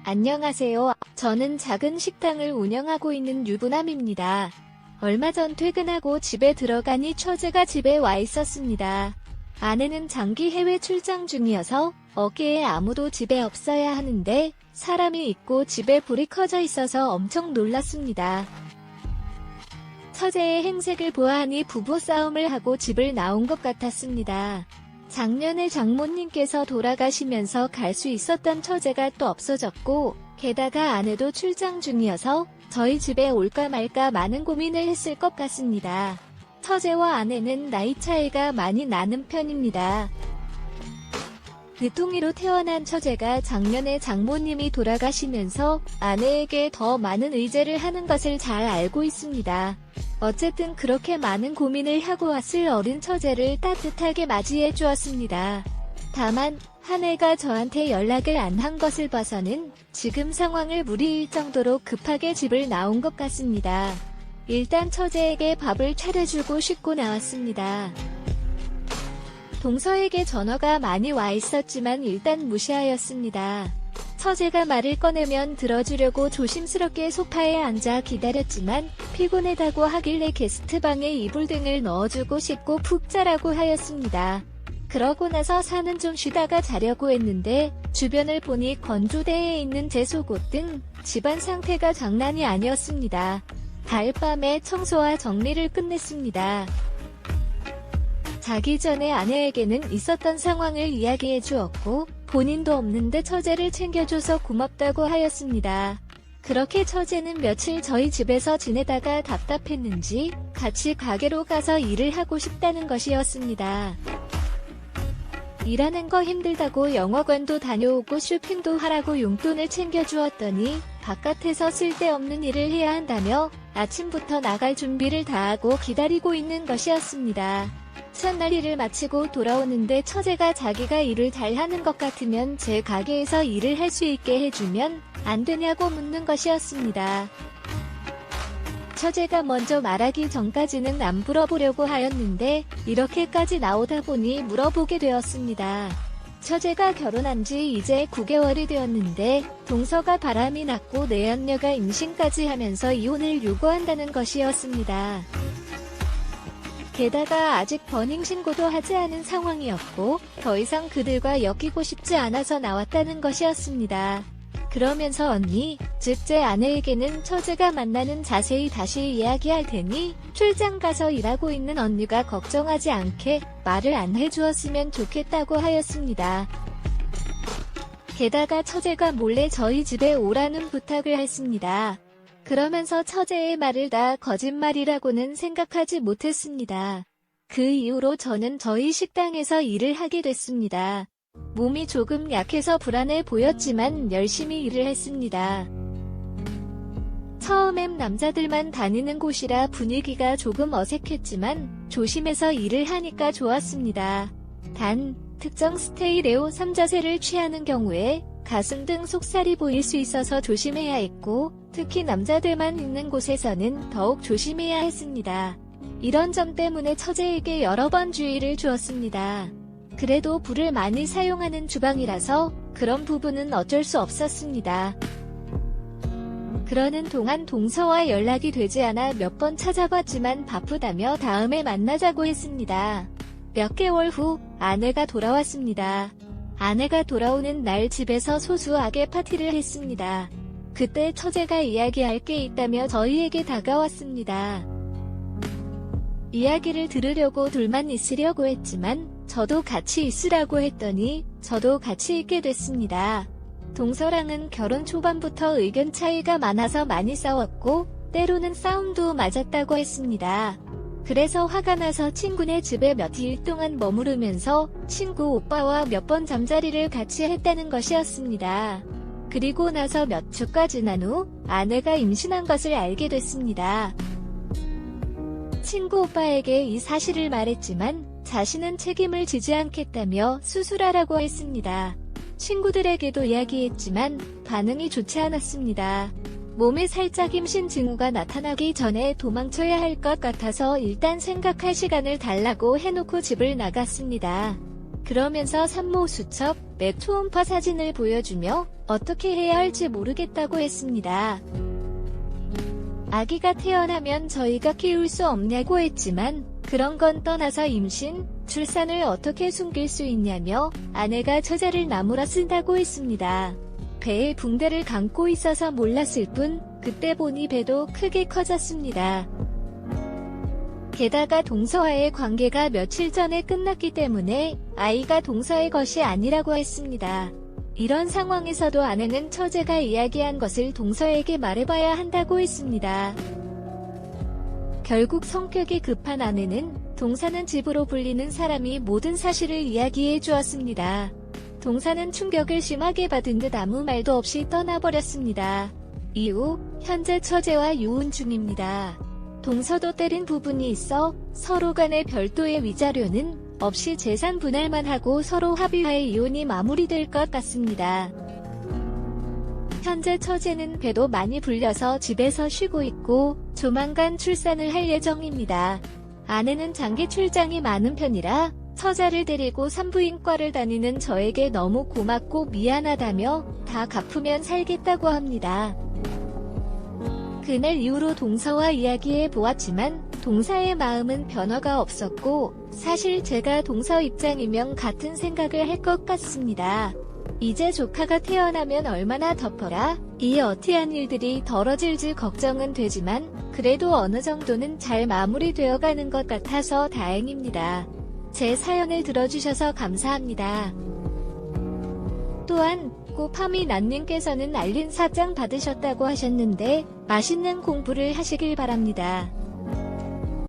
안녕하세요. 저는 작은 식당을 운영하고 있는 유부남입니다. 얼마 전 퇴근하고 집에 들어가니 처제가 집에 와 있었습니다. 아내는 장기 해외 출장 중이어서 어깨에 아무도 집에 없어야 하는데 사람이 있고 집에 불이 꺼져 있어서 엄청 놀랐습니다. 처제의 행색을 보아하니 부부싸움을 하고 집을 나온 것 같았습니다. 작년에 장모님께서 돌아가시면서 갈 수 있었던 처제가 또 없어졌고 게다가 아내도 출장 중이어서 저희 집에 올까 말까 많은 고민을 했을 것 같습니다. 처제와 아내는 나이 차이가 많이 나는 편입니다. 늦둥이로 태어난 처제가 작년에 장모님이 돌아가시면서 아내에게 더 많은 의지를 하는 것을 잘 알고 있습니다. 어쨌든 그렇게 많은 고민을 하고 왔을 어린 처제를 따뜻하게 맞이해 주었습니다. 다만 한 해가 저한테 연락을 안 한 것을 봐서는 지금 상황을 무리일 정도로 급하게 집을 나온 것 같습니다. 일단 처제에게 밥을 차려주고 씻고 나왔습니다. 동서에게 전화가 많이 와 있었지만 일단 무시하였습니다. 처제가 말을 꺼내면 들어주려고 조심스럽게 소파에 앉아 기다렸지만 피곤하다고 하길래 게스트방에 이불 등을 넣어주고 씻고 푹 자라고 하였습니다. 그러고 나서 산은 좀 쉬다가 자려고 했는데 주변을 보니 건조대에 있는 제 속옷 등 집안 상태가 장난이 아니었습니다. 가을밤에 청소와 정리를 끝냈습니다. 자기 전에 아내에게는 있었던 상황을 이야기해 주었고 본인도 없는데 처제를 챙겨줘서 고맙다고 하였습니다. 그렇게 처제는 며칠 저희 집에서 지내다가 답답했는지 같이 가게로 가서 일을 하고 싶다는 것이었습니다. 일하는 거 힘들다고 영화관도 다녀오고 쇼핑도 하라고 용돈을 챙겨주었더니 바깥에서 쓸데없는 일을 해야 한다며 아침부터 나갈 준비를 다하고 기다리고 있는 것이었습니다. 첫날 일을 마치고 돌아오는데 처제가 자기가 일을 잘하는 것 같으면 제 가게에서 일을 할 수 있게 해주면 안 되냐고 묻는 것이었습니다. 처제가 먼저 말하기 전까지는 안 물어보려고 하였는데 이렇게까지 나오다 보니 물어보게 되었습니다. 처제가 결혼한 지 이제 9개월이 되었는데 동서가 바람이 났고 내연녀가 임신까지 하면서 이혼을 요구한다는 것이었습니다. 게다가 아직 버닝신고도 하지 않은 상황이었고 더 이상 그들과 엮이고 싶지 않아서 나왔다는 것이었습니다. 그러면서 언니, 즉 제 아내에게는 처제가 만나는 자세히 다시 이야기할 테니 출장 가서 일하고 있는 언니가 걱정하지 않게 말을 안 해주었으면 좋겠다고 하였습니다. 게다가 처제가 몰래 저희 집에 오라는 부탁을 했습니다. 그러면서 처제의 말을 다 거짓말이라고는 생각하지 못했습니다. 그 이후로 저는 저희 식당에서 일을 하게 됐습니다. 몸이 조금 약해서 불안해 보였지만 열심히 일을 했습니다. 처음엔 남자들만 다니는 곳이라 분위기가 조금 어색했지만 조심해서 일을 하니까 좋았습니다. 단, 특정 스타일의 옷 3자세를 취하는 경우에 가슴 등 속살이 보일 수 있어서 조심해야 했고 특히 남자들만 있는 곳에서는 더욱 조심해야 했습니다. 이런 점 때문에 처제에게 여러 번 주의를 주었습니다. 그래도 불을 많이 사용하는 주방이라서 그런 부분은 어쩔 수 없었습니다. 그러는 동안 동서와 연락이 되지 않아 몇 번 찾아봤지만 바쁘다며 다음에 만나자고 했습니다. 몇 개월 후 아내가 돌아왔습니다. 아내가 돌아오는 날 집에서 소소하게 파티를 했습니다. 그때 처제가 이야기할 게 있다며 저희에게 다가왔습니다. 이야기를 들으려고 둘만 있으려고 했지만 저도 같이 있으라고 했더니 저도 같이 있게 됐습니다. 동서랑은 결혼 초반부터 의견 차이가 많아서 많이 싸웠고 때로는 싸움도 맞았다고 했습니다. 그래서 화가 나서 친구네 집에 며칠 동안 머무르면서 친구 오빠와 몇 번 잠자리를 같이 했다는 것이었습니다. 그리고 나서 몇 주가 지난 후 아내가 임신한 것을 알게 됐습니다. 친구 오빠에게 이 사실을 말했지만 자신은 책임을 지지 않겠다며 수술하라고 했습니다. 친구들에게도 이야기했지만 반응이 좋지 않았습니다. 몸에 살짝 임신 징후가 나타나기 전에 도망쳐야 할 것 같아서 일단 생각할 시간을 달라고 해놓고 집을 나갔습니다. 그러면서 산모 수첩, 맵 초음파 사진을 보여주며 어떻게 해야 할지 모르겠다고 했습니다. 아기가 태어나면 저희가 키울 수 없냐고 했지만 그런 건 떠나서 임신, 출산을 어떻게 숨길 수 있냐며 아내가 처자를 나무라 쓴다고 했습니다. 배에 붕대를 감고 있어서 몰랐을 뿐 그때 보니 배도 크게 커졌습니다. 게다가 동서와의 관계가 며칠 전에 끝났기 때문에 아이가 동서의 것이 아니라고 했습니다. 이런 상황에서도 아내는 처제가 이야기한 것을 동서에게 말해봐야 한다고 했습니다. 결국 성격이 급한 아내는 동서는 집으로 불리는 사람이 모든 사실을 이야기해 주었습니다. 동서는 충격을 심하게 받은 듯 아무 말도 없이 떠나버렸습니다. 이후 현재 처제와 유혼 중입니다. 동서도 때린 부분이 있어 서로 간의 별도의 위자료는 없이 재산 분할만 하고 서로 합의하에 이혼이 마무리될 것 같습니다. 현재 처제는 배도 많이 불려서 집에서 쉬고 있고 조만간 출산을 할 예정입니다. 아내는 장기 출장이 많은 편이라 처자를 데리고 산부인과를 다니는 저에게 너무 고맙고 미안하다며 다 갚으면 살겠다고 합니다. 그날 이후로 동서와 이야기해 보았지만 동서의 마음은 변화가 없었고 사실 제가 동서 입장이면 같은 생각을 할 것 같습니다. 이제 조카가 태어나면 얼마나 덮어라 이 어티한 일들이 덜어질지 걱정은 되지만 그래도 어느 정도는 잘 마무리되어 가는 것 같아서 다행입니다. 제 사연을 들어주셔서 감사합니다. 또한 꼬파미난님께서는 알림 4장 받으셨다고 하셨는데 맛있는 공부를 하시길 바랍니다.